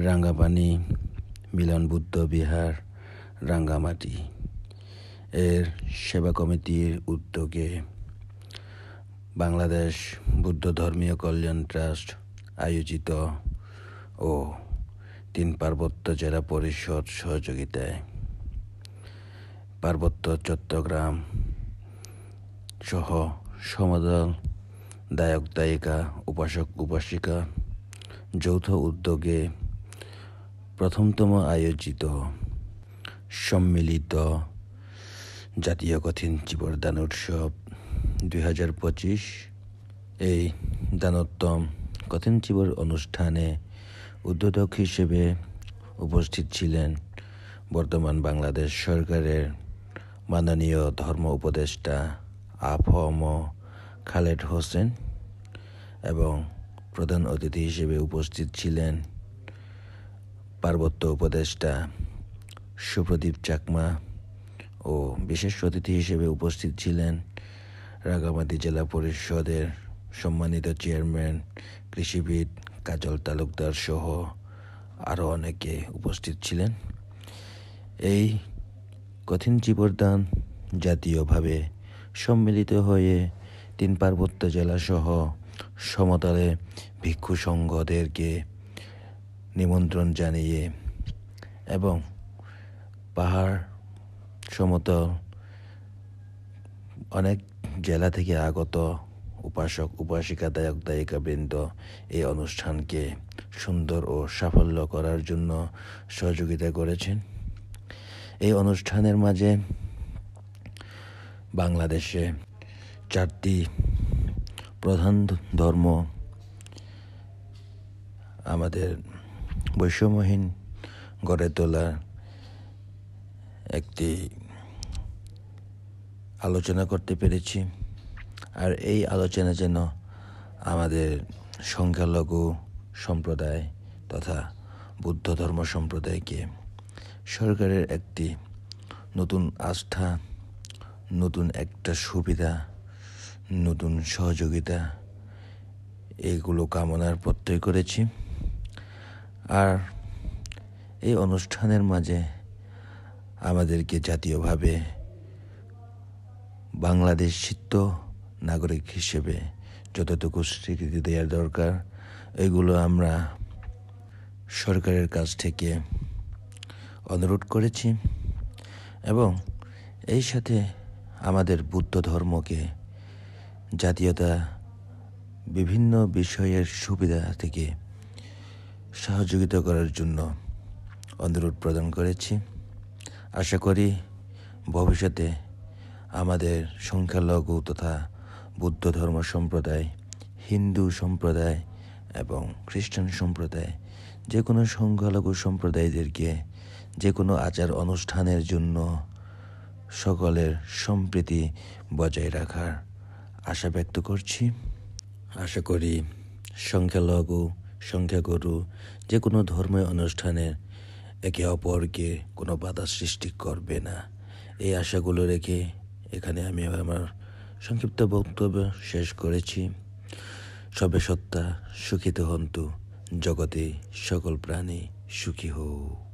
রাঙ্গাপানি মিলন বুদ্ধ বিহার রাঙ্গামাটি এর সেবা কমিটির উদ্যোগে বাংলাদেশ বুদ্ধ ধর্মীয় কল্যাণ ট্রাস্ট আয়োজিত ও 3 পার্বত্য জেলা পরিষদ সহযোগিতায় পার্বত্য চট্টগ্রাম সহ সমদল দায়ক দায়িকা উপাসক উপাসিকা যৌথ উদ্যোগে প্রথমতম আয়োজিত সম্মিলিত জাতীয় কঠিন চিবর দান উৎসব 2025 এই দানোত্তম কঠিন চিবর অনুষ্ঠানে উদ্বোধক হিসেবে উপস্থিত ছিলেন বর্তমান বাংলাদেশ সরকারের মাননীয় ধর্ম উপদেষ্টা আফম খালেদ হোসেন এবং প্রধান অতিথি হিসেবে উপস্থিত ছিলেন পার্বত্য উপদেষ্টা সুপ্রদীপ চাকমা ও বিশেষ অতিথি হিসেবে উপস্থিত ছিলেন রাঙ্গামাটি জেলা পরিষদের সম্মানিত চেয়ারম্যান কৃষিবিদ কাজল তালুকদার সহ আরও অনেকে উপস্থিত ছিলেন। এই কঠিন চিবরদান জাতীয়ভাবে সম্মিলিত হয়ে 3 পার্বত্য জেলা সহ সমতলে ভিক্ষু সংঘদেরকে নিমন্ত্রণ জানিয়ে এবং পাহাড় সমতল অনেক জেলা থেকে আগত উপাসক উপাসিকা দায়ক দায়িকা বৃন্দ এই অনুষ্ঠানকে সুন্দর ও সাফল্য করার জন্য সহযোগিতা করেছেন। এই অনুষ্ঠানের মাঝে বাংলাদেশে 4টি প্রধান ধর্ম আমাদের বৈষম্যহীন গড়ে তোলার একটি আলোচনা করতে পেরেছি। আর এই আলোচনা যেন আমাদের সংখ্যালঘু সম্প্রদায় তথা বুদ্ধ ধর্ম সম্প্রদায়কে সরকারের একটি নতুন আস্থা, নতুন একটা সুবিধা, নতুন সহযোগিতা এগুলো কামনার প্রত্যয় করেছি। আর এই অনুষ্ঠানের মাঝে আমাদেরকে জাতীয়ভাবে বাংলাদেশিত্ব নাগরিক হিসেবে যতটুকু স্বীকৃতি দেওয়ার দরকার এগুলো আমরা সরকারের কাছ থেকে অনুরোধ করেছি এবং এই সাথে আমাদের বুদ্ধ ধর্মকে জাতীয়তা বিভিন্ন বিষয়ের সুবিধা থেকে সহযোগিতা করার জন্য অনুরোধ প্রদান করেছি। আশা করি ভবিষ্যতে আমাদের সংখ্যালঘু তথা বুদ্ধ ধর্ম সম্প্রদায়, হিন্দু সম্প্রদায় এবং খ্রিস্টান সম্প্রদায় যে কোনো সংখ্যালঘু সম্প্রদায়দেরকে যে কোনো আচার অনুষ্ঠানের জন্য সকলের সম্প্রীতি বজায় রাখার আশা ব্যক্ত করছি। আশা করি সংখ্যালঘু সংখ্যাগুরু যে কোনো ধর্মীয় অনুষ্ঠানের একে অপরকে কোনো বাধা সৃষ্টি করবে না, এই আশাগুলো রেখে এখানে আমি আমার সংক্ষিপ্ত বক্তব্য শেষ করেছি। সবে সত্তা সুখিত হন্তু, জগতে সকল প্রাণী সুখী হোক।